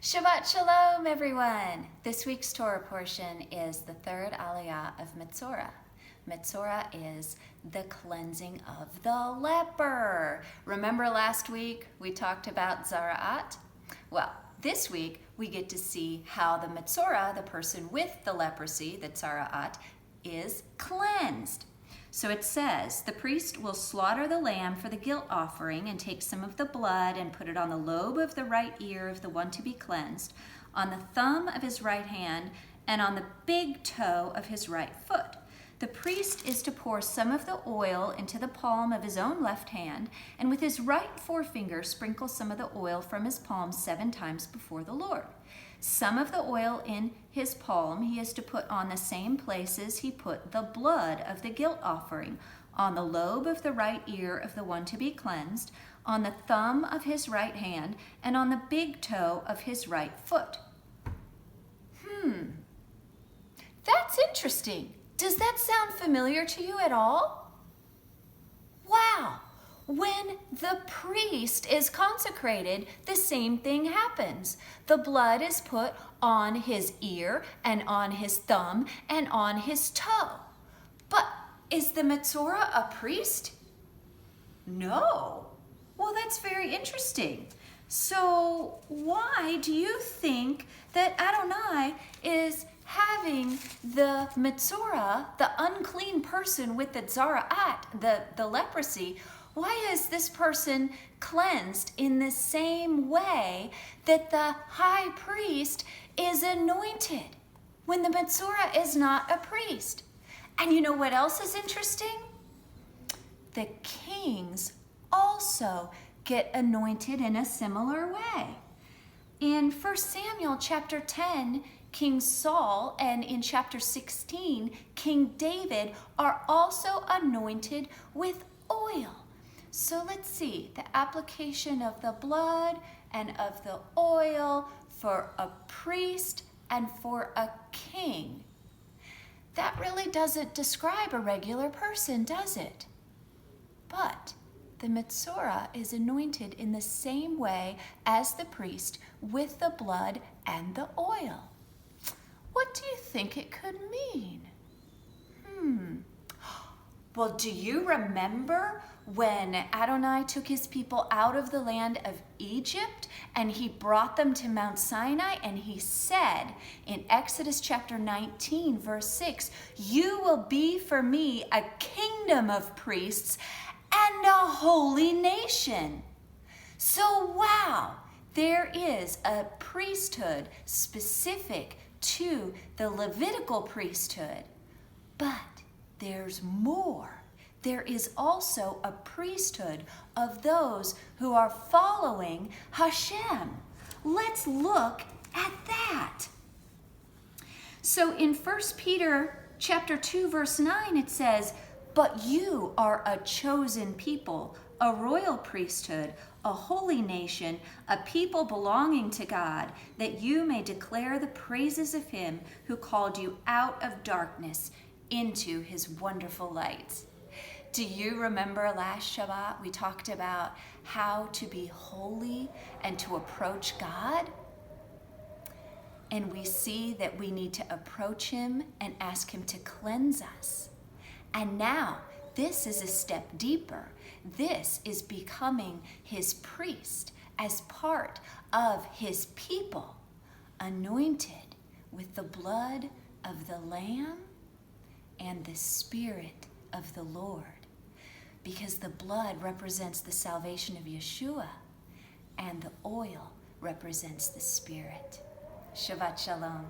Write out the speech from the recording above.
Shabbat Shalom, everyone! This week's Torah portion is the third aliyah of Metzora. Metzora is the cleansing of the leper. Remember last week we talked about Zara'at? Well, this week we get to see how the Metzora, the person with the leprosy, the Zara'at, is cleansed. So it says, the priest will slaughter the lamb for the guilt offering and take some of the blood and put it on the lobe of the right ear of the one to be cleansed, on the thumb of his right hand, and on the big toe of his right foot. The priest is to pour some of the oil into the palm of his own left hand, and with his right forefinger sprinkle some of the oil from his palm 7 times before the Lord. Some of the oil in his palm he is to put on the same places he put the blood of the guilt offering, on the lobe of the right ear of the one to be cleansed, on the thumb of his right hand, and on the big toe of his right foot. That's interesting. Does that sound familiar to you at all? Wow! When the priest is consecrated, the same thing happens. The blood is put on his ear and on his thumb and on his toe. But is the Metzora a priest? No. Well, that's very interesting. So why do you think that Adonai is having the Metzora, the unclean person with the Zara'at, the leprosy? Why is this person cleansed in the same way that the high priest is anointed when the Metzora is not a priest? And you know what else is interesting? The kings also get anointed in a similar way. In 1 Samuel chapter 10, King Saul, and in chapter 16, King David are also anointed with oil. So let's see, the application of the blood and of the oil for a priest and for a king. That really doesn't describe a regular person, does it? But the Metzora is anointed in the same way as the priest with the blood and the oil. What do you think it could mean? Well, do you remember when Adonai took his people out of the land of Egypt and he brought them to Mount Sinai, and he said in Exodus chapter 19 verse 6, "You will be for me a kingdom of priests and a holy nation." So wow, there is a priesthood specific to the Levitical priesthood, but there's more. There is also a priesthood of those who are following Hashem. Let's look at that. So in 1 Peter chapter 2 verse 9 it says, "But you are a chosen people, a royal priesthood, a holy nation, a people belonging to God, that you may declare the praises of him who called you out of darkness into his wonderful light." Do you remember last Shabbat we talked about how to be holy and to approach God? And we see that we need to approach him and ask him to cleanse us. And now this is a step deeper. This is becoming his priest as part of his people, anointed with the blood of the Lamb and the Spirit of the Lord. Because the blood represents the salvation of Yeshua and the oil represents the Spirit. Shabbat Shalom.